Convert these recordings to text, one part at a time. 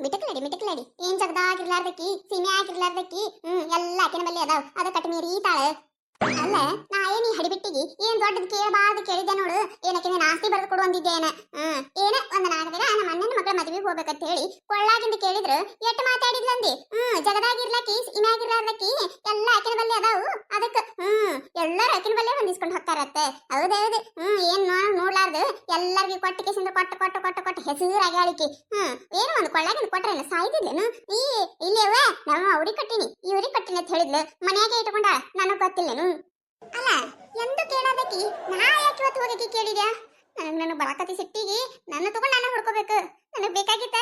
ಮಿಟಕ್ಲಡಿ ಏನ್ ಜಗದಾಗಿರ್ಲಾರ್ದಕ್ಕಿ ಸೀಮೆ ಆಗಿರ್ಲಾರ್ದಕ್ಕಿ ಎಲ್ಲ ಆಕಿನ ಬಲ್ಲಿ ಅದಾವ ಅದ ಕಟ್ ಮೀರಿ ತಾಳ ಅಲ್ಲ ನಾ ಏನ್ ಈ ಹಡಿಬಿಟ್ಟಿಗಿ ಏನ್ ದೊಡ್ಡದ್ ಕೇಳಬಾರ್ದು ಕೇಳಿದ್ದೆ ನೋಡು ಏನಕ್ಕೆ ನೀನ್ ಆಸ್ತಿ ಬರೆದು ಕೊಡು ಅಂದಿದ್ದೇನ ಏನ ಒಂದ್ 4 ದಿನ ನಮ್ಮ ಅಣ್ಣನ ಮಗಳ ಮದುವೆಗೆ ಹೋಗ್ಬೇಕಂತ ಹೇಳಿ ಕೊಳ್ಳಾಗಿಂದ ಕೇಳಿದ್ರು ಎಟ್ಟು ಮಾತಾಡಿದ್ಲಂದಿ ಜಗದಾಗಿರ್ಲಾಕಿ ಸೀಮ್ಯಾಗಿರ್ಲಾರ್ದಕ್ಕಿ ಎಲ್ಲ ಆಕಿನ ಬಲ್ಲಿ ಅದಾವು ಅದಕ್ಕ ಎಲ್ಲರೂ ಆಕಿನ ಬಲ್ಲೇ ಹೊಂದಿಸ್ಕೊಂಡು ಹೋಗ್ತಾರತ್ತೆ ಹೌದೌದು ಏನ್ ನೋಡ್ಲಾರ್ದು ಎಲ್ಲರಿಗೂ ಕೊಟ್ಟು ಕೇಸಿಂದ ಕೊಟ್ಟು ಹೆಸರು ಆಗ್ಯಾಳಿಕಿ ಏನು ಒಂದು ಕೊಳ್ಳಾಗಿಂದ ಕೊಟ್ರೇನ ಸಾಯ್ದಿದ್ಲೇನು ಇಲ್ಲೇವ ನಮ್ಮ ಅವ್ರಿಗೆ ಕಟ್ಟಿನಿ ಇವ್ರಿಗೆ ಕಟ್ಟಿನಿ ಅಂತ ಹೇಳಿದ್ಲು ಮನ್ಯಾಗೆ ಇಟ್ಕೊಂಡಾಳ ನನಗ್ ಗೊತ್ತಿಲ್ಲೇನು ಅಲ್ಲ ಎಂದು ಕೇಳೋದಕ್ಕಿ ನಾ ಯಾಕೆ ಇವತ್ತು ಹೋಗಕ್ಕೆ ಕೇಳಿದ್ಯಾ ನನಗೆ ಬರಾಕತಿ ಸಿಟ್ಟಿಗೆ ನನ್ನ ತಗೊಂಡು ನಾನು ಹೊಡ್ಕೋಬೇಕು ನನಗೆ ಬೇಕಾಗಿತ್ತ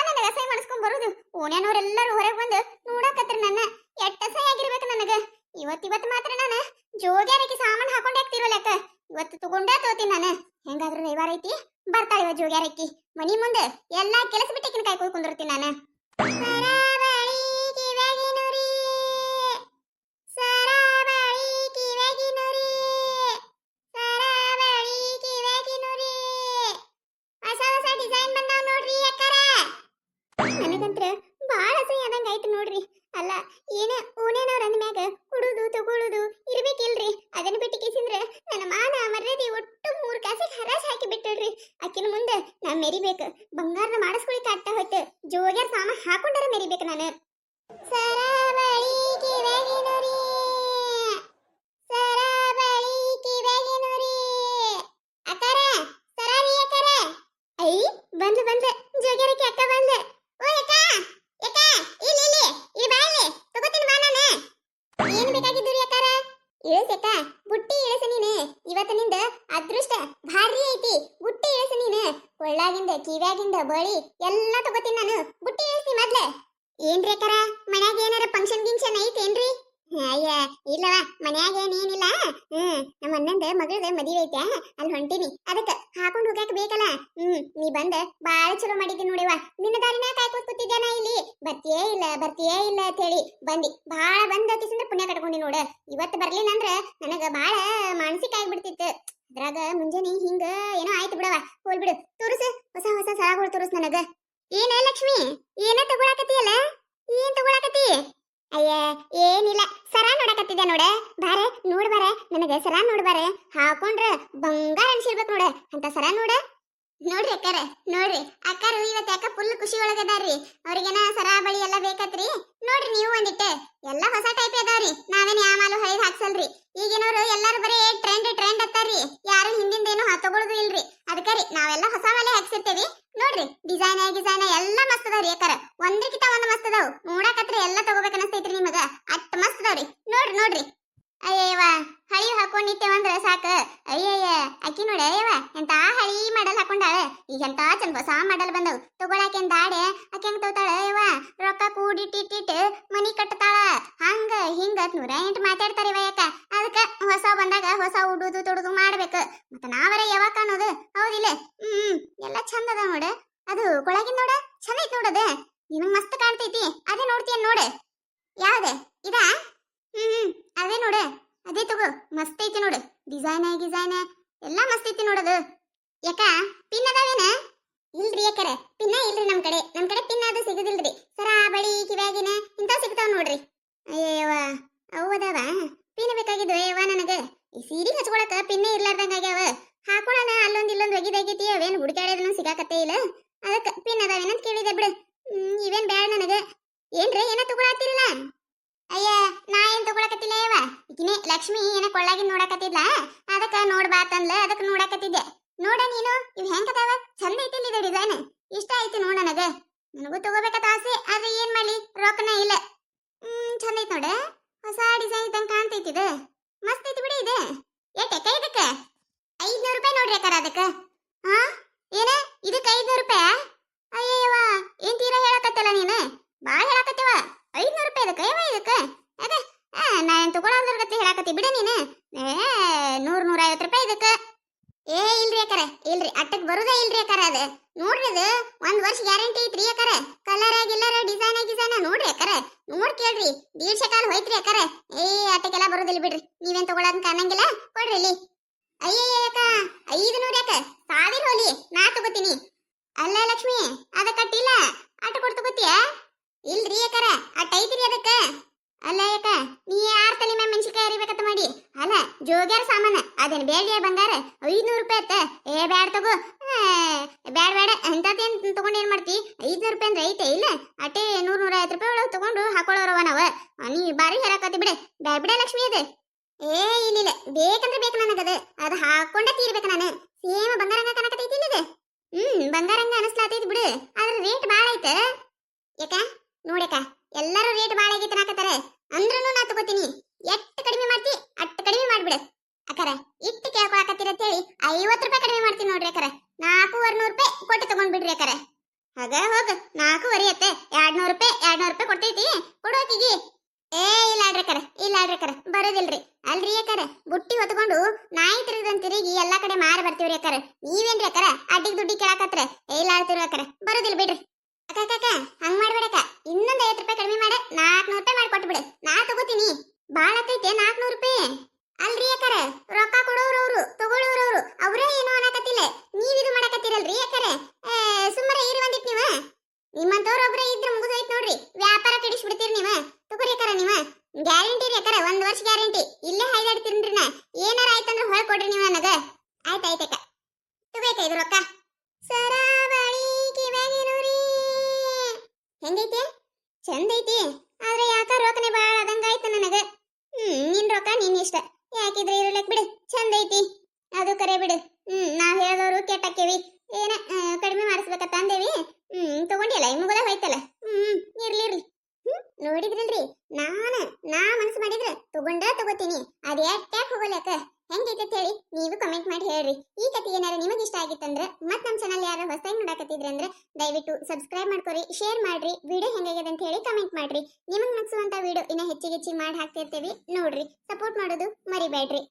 ನನಗೆ ಅಸಹ್ಯ ಮಾಡಿಸ್ಕೊಂಡ್ ಬರುದು ಓಣ್ಯಾನವ್ರೆಲ್ಲರೂ ಹೊರಗೆ ಬಂದು ನೋಡಕತ್ರಿ ನನ್ನ ಎಟ್ಟ ಅಸಹ್ಯ ಆಗಿರ್ಬೇಕು ನನಗೆ ಇವತ್ತು ಮಾತ್ರ ನಾನು ಜೋಗ್ಯಾರಕ್ಕೆ ಸಾಮಾನು ಹಾಕೊಂಡೆ ಆಗ್ತಿರೋಲ್ಲಕ್ಕ ಇವತ್ತು ತಗೊಂಡೇ ತೋತೀನಿ ನಾನು ಹೆಂಗಾದ್ರೂ ರವಿವಾರ ಐತಿ ಬರ್ತಾಳೆ ಇವ ಜೋಗ್ಯಾರಕ್ಕಿ ಮನಿ ಮುಂದೆ ಎಲ್ಲಾ ಕೆಲಸ ಬಿಟ್ಟಿಕಿನ ಕಾಯ್ಕೊಂಡು ಕುಂದಿರ್ತೀನಿ ನಾನು ನನಗಂತ್ರ ಬಾಳ ಅಸಹ್ಯ ಆದಂಗ ಆಯ್ತು ನೋಡ್ರಿ ಅಲ್ಲ ಏನ ಓನೇನವ್ರ ಅಂದ್ಮ್ಯಾಗ ಕುಡುದು ತಗೊಳುದು ಇರ್ಬೇಕಿಲ್ರಿ ಅದನ್ನ ಬಿಟ್ಟು ಕಿಸಿಂದ್ರ ನನ್ನ ಮಾನ ಮರ್ಯಾದೆ ಒಟ್ಟು 3 ಕಾಸಿಗೆ ಹರಾಜ್ ಹಾಕಿ ಬಿಟ್ಟಳ್ರಿ ಆಕಿನ ಮುಂದೆ ನಾ ಮೆರಿಬೇಕು ಬಂಗಾರದ ಮಾಡಿಸ್ಕೊಳಿಕ್ಕೆ ಅಟ್ಟ ಹೋಯ್ತು ಜೋಗ್ಯಾರ ಸಾಮಾನ್ ಹಾಕೊಂಡಾರ ಮೆರಿಬೇಕು ನಾನು ಸರಾಬಳಿ ಕಿವೆಗಿನುರಿ ಅಕ್ಕಾರ ಸರಾರಿ ಅಕ್ಕಾರ ಐ ಬಂದ್ಲೆ ಜೋಗ್ಯಾರಕ್ಕೆ ಅಕ್ಕ ಬಂದ್ಲೆ ಓ ಅಕ್ಕ ಇಲ್ಲಿ ಬಾಯಿಲೆ ತಗೋತೀನಿ ಬಾ ನಾನು ಏನು ಬೇಕಾಗಿದ್ದುರಿ ಅಕ್ಕಾರ ಇಳಿಸಕ್ಕ ಬುಟ್ಟಿ ಇಳಿಸ ನೀನು ಇವತ್ತಿನಿಂದ ಅದೃಷ್ಟ ಭಾರಿ ಐತಿ ಬುಟ್ಟಿ ಇಳಿಸ ನೀನು ಕೊಳ್ಳಾಗಿಂದ ಕಿವ್ಯಾಗಿಂದ ಬಳಿ ಎಲ್ಲ ತಗೋತೀನಿ ನಾನು ಬುಟ್ಟಿ ಇಳಿಸಿ ಮೊದ್ಲೆ ಏನ್ರಿ ಅಕ್ಕಾರ ಮನ್ಯಾಗ ಏನಾರ ಫಂಕ್ಷನ್ ಗಿಂಕ್ಷನ್ ಐತೇನ್ರಿ ಅಯ್ಯ ಇಲ್ಲವ ಮನ್ಯಾಗ ಏನೇನಿಲ್ಲ ನಮ್ಮ ಅಣ್ಣಂದ ಮಗಳದ ಮದುವೆ ಐತೆ ಅಲ್ಲಿ ಹೊಂಟಿನಿ ಅದಕ್ಕೆ ಹಾಕೊಂಡು ಹೋಗಾಕ ಬೇಕಲ್ಲ ನೀ ಬಂದ ಬಾಳ ಚಲೋ ಮಾಡಿದ್ದಿ ನೋಡಿವ ನಿನ್ನ ದಾರಿನ ಕಾಯ್ಕೋತ್ ಕೂತಿದ್ದೇನ ಇಲ್ಲಿ ಬರ್ತೀಯೇ ಇಲ್ಲ ಅಂತ ಹೇಳಿ ಬಾಳ ಬಂದ ಕಿಸಂದ್ರ ಪುಣ್ಯ ಕಟ್ಕೊಂಡಿ ನೋಡ ಇವತ್ತು ಬರ್ಲಿಲ್ಲ ಅಂದ್ರ ನನಗ ಬಾಳ ಮಾನಸಿಕ ಆಗ್ಬಿಡ್ತಿತ್ತು ಅದ್ರಾಗ ಮುಂಜಾನೆ ಹಿಂಗ ಏನೋ ಆಯ್ತು ಬಿಡವ ಹೋಲ್ ಬಿಡು ತೋರಿಸು ಹೊಸ ಸರಗಳು ತೋರಿಸ್ ನನಗ ಏನ ಲಕ್ಷ್ಮಿ ಏನ ತಗೊಳಕತ್ತೀಯಲ್ಲ ಏನ್ ತಗೊಳಕತ್ತಿ ಅಯ್ಯ ಏನಿಲ್ಲ ಸರ ನೋಡಕತ್ತಿದ್ದೆ ನೋಡ ಬಾರೆ ನೋಡ್ ಬಾರೆ ನನಗೆ ಸರ ನೋಡ್ಬಾರೆ ಹಾಕೊಂಡ್ರ ಬಂಗಾರ ಅನ್ಸಿರ್ಬೇಕು ನೋಡ ಅಂತ ಸರ ನೋಡ್ರಿ ಅಕ್ಕಾರ ನೋಡ್ರಿ ಅಕ್ಕಾರು ಇವತ್ತು ಯಾಕ ಫುಲ್ ಖುಷಿ ಒಳಗದಾರ್ರಿ ಅವ್ರಿಗೇನ ಸರ ಬಳಿ ಎಲ್ಲ ಬೇಕತ್ರಿ ನೋಡ್ರಿ ನೀವು ಒಂದಿಟ್ಟೆ ಎಲ್ಲ ಹೊಸ ಟೈಪ್ ಅದಾವ್ರಿ ನಾವೇನ್ ಯಾಮಾಲು ಹೈದ್ ಹಾಕ್ಸಲ್ರಿ ಈಗಿನವ್ರು ಎಲ್ಲಾರು ಬರೀ ಟ್ರೆಂಡ್ ಅತ್ತಾರ್ರಿ ಯಾರು ಹಿಂದಿಂದ ಏನು ತಗೊಳುದು ಇಲ್ರಿ ಅದಕ್ಕರಿ ನಾವೆಲ್ಲ ಹೊಸ ವಾಲೆ ಹಾಕ್ಸಿರ್ತೇವಿ ನೋಡ್ರಿ ಡಿಸೈನ್ ಎಲ್ಲ ಮಸ್ತ್ ಅದಾವ್ರಿ ಅಕ್ಕಾರ ಒಂದಕ್ಕಿಂತ ಒಂದ್ ಮಸ್ತ್ ಅದಾವ್ ನೋಡಕತ್ರ ಎಲ್ಲ ತಗೋಬೇಕು ಅನಸ್ತೈತ್ರಿ ನಿಮಗ ಅಷ್ಟ್ ಮಸ್ತ್ ಅದಾವ್ರಿ ನೋಡ್ರಿ ಅಯ್ಯವ್ವ ಹಳಿ ಹಾಕೊಂಡಿತ್ತೇವ ಅಂದ್ರ ಸಾಕ ಅಯ್ಯಯ್ಯ ಅಕ್ಕಿ ನೋಡಿ ಅಯ್ಯವ್ವ ಎಂತ ಹಳಿ ಮಾಡಲ್ ಹಾಕೊಂಡಾಳ ಈಗ ಎಂತ ಚಂದ ಹೊಸ ಮಾಡಲ್ ಬಂದವ್ ತಗೊಳಾಕೆನ್ ದಾಡೆ ಆಕೆ ಹೆಂಗ್ ತಗೋತಾಳ ಅಯ್ಯವ್ವ ರೊಕ್ಕ ಕೂಡಿಟ್ಟಿಟ್ಟಿಟ್ ಮನಿ ಕಟ್ಟತಾಳ ಹಂಗ ಹಿಂಗ 108 ಮಾತಾಡ್ತಾರ ಇವಯ್ಯಕ್ಕ ಅದಕ್ಕ ಹೊಸ ಬಂದಾಗ ಹೊಸ ಉಡುದು ತೊಡುದು ಮಾಡ್ಬೇಕು ಮತ್ತ ನಾವರ ಯಾವಾಗ ಕಾಣೋದು ಹೌದಿಲ್ಲ ಎಲ್ಲ ಚಂದ ಅದ ನೋಡ ಅದು ಕೊಳಗಿನ ನೋಡ ಚಂದ ಐತಿ ನೋಡದ ನಿನಗ್ ಮಸ್ತ್ ಕಾಣ್ತೈತಿ ಅದೇ ನೋಡ್ತೀಯ ನೋಡ ಯಾವ್ದ ಇದಾ ಅದೇ ನೋಡ ಅದೇ ತಗೋ ಮಸ್ತ್ ಐತಿ ನೋಡು ಡಿಸೈನ್ ಎಲ್ಲ ಮಸ್ತ್ ಐತಿ ನೋಡದು ಯಾಕ ಪಿನ್ ಅದಾವೇನ ಇಲ್ರಿ ಯಾಕರ ಪಿನ್ನ ಇಲ್ರಿ ನಮ್ ಕಡೆ ಪಿನ್ ಅದು ಸಿಗುದಿಲ್ರಿ ಸರ ಬಳಿ ಕಿವ್ಯಾಗಿನ ಇಂತ ಸಿಗ್ತಾವ ನೋಡ್ರಿ ಅಯ್ಯವ್ವ ಅವು ಅದಾವ ಪಿನ್ ಬೇಕಾಗಿದ್ವು ಅಯ್ಯವ್ವ ನನಗ ಈ ಸೀರೆ ಹಚ್ಕೊಳಕ ಪಿನ್ನೇ ಇರ್ಲಾರ್ದಂಗ ಆಗ್ಯಾವ ಹಾಕೊಳ್ಳೋಣ ಅಲ್ಲೊಂದ್ ಇಲ್ಲೊಂದ್ ಒಗಿದಾಗೈತಿ ಅವೇನ್ ಹುಡುಕಾಡೋದನ್ನ ಸಿಗಾಕತ್ತೇ ಇಲ್ಲ ಅದಕ್ಕ ಪಿನ್ ಅದಾವೇನಂತ ಕೇಳಿದೆ ಬಿಡು ಇವೇನ್ ಬ್ಯಾಡ ನನಗ ಏನ್ರಿ ಏನ ತಗೊಳತ್ತಿರಲ್ಲ ಅಯ್ಯ ನಾ ಏನ್ ತಗೊಳಕತ್ತಿಲ್ಲ ಅಯ್ಯವ ಈಕಿನೇ ಲಕ್ಷ್ಮಿ ಏನ ಕೊಳ್ಳಾಗಿನ್ ನೋಡಕತ್ತಿದ್ಲ ಅದಕ್ಕ ನೋಡ್ಬಾತಂದ್ಲ ಅದಕ್ಕ ನೋಡಕತ್ತಿದ್ದೆ ನೋಡ ನೀನು ಇವ್ ಹೆಂಗದಾವ ಚಂದ ಐತಿ ಇದು ಡಿಸೈನ್ ಇಷ್ಟ ಐತಿ ನೋಡ ನನಗೂ ತಗೋಬೇಕಂತ ಆಸೆ ಆದ್ರೆ ಏನ್ ಮಾಡ್ಲಿ ರೊಕ್ಕನ ಇಲ್ಲ ಚಂದ ಐತಿ ನೋಡ ಹೊಸ ಡಿಸೈನ್ ಇದ್ದಂಗ ಕಾಣ್ತೈತಿ ಇದು ಮಸ್ತ್ ಐತಿ ಬಿಡಿ ಇದು ಎಟ್ಟಕ್ಕ ಇದಕ್ಕ 500 ರೂಪಾಯಿ ನೋಡ್ರಿ ಅಕ್ಕಾರ ಅದಕ್ಕ ಏನ ಇದಕ್ಕ 500 ರೂಪಾಯಿ ಅಯ್ಯವ್ವ ಏನ್ ತೀರಾ ಹೇಳಕತ್ತಲ್ಲ ನೀನು ಬಾಳ ಹೇಳಕತ್ತೇವ 500 ರೂಪಾಯಿ ಇದಕ್ಕ ಇದಕ್ಕ ಅದೇ ನಾನು ತಗೊಳ್ಳೋದ್ರ ಗತಿ ಹೇಳಕತ್ತಿ ಬಿಡ ನೀನು 100-150 ರೂಪಾಯಿ ಇದಕ್ಕ ಇಲ್ರಿ ಅಕ್ಕಾರ ಇಲ್ರಿ ಅಟ್ಟಕ್ ಬರುದೇ ಇಲ್ರಿ ಅಕ್ಕಾರ ಅದ ನೋಡ್ರಿ ಅದು 1 ವರ್ಷ ಗ್ಯಾರಂಟಿ ಐತ್ರಿ ಅಕ್ಕಾರ ಕಲರ್ ಆಗಿಲ್ಲರ ಡಿಸೈನ್ ನೋಡ್ರಿ ಅಕ್ಕಾರ ನೋಡ್ ಕೇಳ್ರಿ ದೀಡ್ಶ ಕಾಲ ಹೋಯ್ತ್ರಿ ಅಕ್ಕಾರ ಅಟ್ಟಕ್ಕೆಲ್ಲ ಬರುದಿಲ್ಲ ಬಿಡ್ರಿ ನೀವೇನ್ ತಗೊಳೋದ್ ಕಾಣಂಗಿಲ್ಲ ಕೊಡ್ರಿ ಇಲ್ಲಿ ಅಯ್ಯಕ್ಕ 500 ಯಾಕ 1000 ಹೋಲಿ ನಾ ತಗೋತೀನಿ ಅಲ್ಲ ಲಕ್ಷ್ಮಿ ಅದ ಕಟ್ಟಿಲ್ಲ ಹೋಗ್ಯಾರ ಸಾಮಾನ ಅದೇನ್ ಬೇಡ ಬಂಗಾರ 500 ರೂಪಾಯಿ ಅತ್ತ ಏ ಬ್ಯಾಡ ತಗೋ ಬ್ಯಾಡ ಬೇಡ ಅಂತದೇನ್ ತಗೊಂಡು ಏನ್ ಮಾಡ್ತಿ 500 ರೂಪಾಯಿ ಅಂದ್ರೆ ಐತೆ ಇಲ್ಲ ಅಟೇ 100-150 ರೂಪಾಯಿ ಒಳಗೆ ತಗೊಂಡು ಹಾಕೊಳ್ಳೋರವ ನಾವ ನೀ ಬಾರಿ ಹೇಳಕತ್ತಿ ಬಿಡೆ ಬ್ಯಾಡ ಬಿಡ ಲಕ್ಷ್ಮಿ ಅದು ಏ ಇಲ್ಲ ಬೇಕಂದ್ರೆ ಬೇಕು ನನಗದ ಅದು ಹಾಕೊಂಡ ತೀರ್ಬೇಕು ನಾನು ಸೇಮ ಬಂಗಾರಂಗ ಕನಕತೈತಿ ಇಲ್ಲಿದೆ ಬಂಗಾರಂಗ ಅನಿಸ್ಲಾತೈತಿ ಬಿಡು ಆದ್ರ ರೇಟ್ ಬಾಳ ಐತೆ ಯಾಕ ನೋಡಕ ಎಲ್ಲರೂ ರೇಟ್ ಬಾಳ ಆಗೈತೆ ನಾಕತ್ತಾರ ಅಂದ್ರೂ ನಾ ತಗೋತೀನಿ ಎಷ್ಟು ಕಡಿಮೆ ಮಾಡ್ತಿ ಅಷ್ಟು ಕಡಿಮೆ ಮಾಡ್ಬಿಡು ಅಕ್ಕಾರ ಇಟ್ಟು ಕೇಳ್ಕೊಳಕತ್ತೀರ ಅಂತೇಳಿ 50 ರೂಪಾಯಿ ಕಡಿಮೆ ಮಾಡ್ತೀನಿ ನೋಡ್ರಿ ಅಕ್ಕಾರ 400 ರೂಪಾಯಿ ಕೊಟ್ಟು ತಗೊಂಡ್ಬಿಡ್ರಿ ಅಕ್ಕಾರ ಹಾಗ ಹೋಗ 4 ಅತ್ತೆ 200 ರೂಪಾಯಿ ಕೊಡ್ತೈತಿ ಕೊಡೋಕಿಗಿ ಏ ಇಲ್ಲ ಆಡ್ರಕರ ಬರೋದಿಲ್ರಿ ಅಲ್ರಿ ಅಕ್ಕಾರ ಬುಟ್ಟಿ ಹೊತ್ಕೊಂಡು ನಾಯಿ ತಿರುಗದಂತ ತಿರುಗಿ ಎಲ್ಲಾ ಕಡೆ ಮಾರ ಬರ್ತೀವ್ರಿ ಅಕ್ಕಾರ ನೀವೇನ್ರಿ ಅಕ್ಕಾರ ಅಡ್ಡಿಗೆ ದುಡ್ಡಿ ಕೇಳಾಕತ್ರ ಇಲ್ಲ ಆಡ್ತಿರು ಅಕ್ಕಾರ ಬರೋದಿಲ್ಲ ಬಿಡ್ರಿ ಅಕ್ಕ ಹಂಗ್ ಮಾಡ್ಬೇಡಕ್ಕ ಇನ್ನೊಂದ್ 50 ರೂಪಾಯಿ ಕಡಿಮೆ ಮಾಡ 400 ರೂಪಾಯಿ ಮಾಡಿ ಕೊಟ್ಬಿಡು ನಾ ತಗೋತೀನಿ ಬಾಳ ಆತೈತೆ 400 ರೂಪಾಯಿ ಅಲ್ರಿ ಅಕ್ಕಾರ ರೊಕ್ಕ ಕೊಡೋರು ಅವರು ತಗೊಳ್ಳೋರು ಅವರು ಅವರೇ ಏನೋ ಅನ್ನಕತ್ತಿಲ್ಲ ನೀವಿದು ಮಾಡಕತ್ತೀರಲ್ರಿ ಅಕ್ಕಾರ ಸುಮ್ಮನೆ ಇರಿ ಒಂದಿಟ್ ನೀವ ನಿಮ್ಮಂತವ್ರು ಒಬ್ರೇ ಇದ್ರೆ ಮುಗಿದೋಯ್ತು ನೋಡ್ರಿ ವ್ಯಾಪಾರ ಕೆಡಿಸ್ಬಿಡ್ತೀರಿ ನೀವ ತಗೋರಿ ಅಕ್ಕಾರ ನೀವ ಗ್ಯಾರಂಟಿ ರೀ ಅಕ್ಕಾರ 1 ವರ್ಷ ಗ್ಯಾರಂಟಿ ಇಲ್ಲೇ ಹಾಯ್ದಾಡ್ತೀರಿ ನಾ ಏನಾರ ಆಯ್ತಂದ್ರೆ ಹೊಳ್ ಕೊಡ್ರಿ ನೀವ ನನಗ ಆಯ್ತಾಯ್ತಕ್ಕ ತಗೋಯ್ತ ಇದು ರೊಕ್ಕ ಸರಾವಳಿ ಕಿವ್ಯಾಗಿನೂರಿ ಹೆಂಗೈತಿ ಚಂದ ಐತಿ ಆದ್ರೆ ಯಾಕ ರೊಕ್ಕನೆ ಬಾಳ ಆದಂಗಾಯ್ತು ನನಗ ನಿನ್ ರೊಕ್ಕ ನಿನ್ ಇಷ್ಟ ಯಾಕಿದ್ರೆ ಇರಲಕ್ ಬಿಡು ಚಂದ ಐತಿ ಅದು ಕರೆ ಬಿಡು ನಾವ್ ಹೇಳೋರು ಕೆಟ್ಟಕ್ಕೇವಿ ಏನ ಕಡಿಮೆ ಮಾಡಿಸ್ಬೇಕತ್ತ ಅಂದೇವಿ ತಗೊಂಡಿಯಲ್ಲ ಮುಗದ ಹೋಯ್ತಲ್ಲ ಇರ್ಲಿ ನೋಡಿದ್ರಲ್ರಿ ನಾ ಮನಸ್ಸು ಮಾಡಿದ್ರೆ ತಗೋತೀನಿ ಅದ್ ಯಾಕ್ ಹೋಗಲಕ್ಕ ಹೆಂಗೈತೆ ಹೇಳಿ ನೀವು ಕಮೆಂಟ್ ಮಾಡಿ ಹೇಳ್ರಿ ಈ ಕಥೆ ಏನಾರ ನಿಮಗೆ ಇಷ್ಟ ಆಗಿತ್ತಂದ್ರೆ ಮತ್ ನಮ್ಮ ಚಾನಲ್ ಯಾರು ಹೊಸದಾಗಿ ನೋಡಕತ್ತಿದ್ರಿ ಅಂದ್ರೆ ದಯವಿಟ್ಟು ಸಬ್ಸ್ಕ್ರೈಬ್ ಮಾಡ್ಕೊರಿ ಶೇರ್ ಮಾಡ್ರಿ ವಿಡಿಯೋ ಹೆಂಗಾಗಿದೆ ಅಂತ ಹೇಳಿ ಕಮೆಂಟ್ ಮಾಡ್ರಿ ನಿಮಗೆ ನಗಿಸುವಂತ ವಿಡಿಯೋ ಇನ್ನ ಹೆಚ್ಚಿಗೆ ಮಾಡಿ ಹಾಕ್ತಿರ್ತೀವಿ ನೋಡ್ರಿ ಸಪೋರ್ಟ್ ಮಾಡೋದು ಮರಿಬೇಡ್ರಿ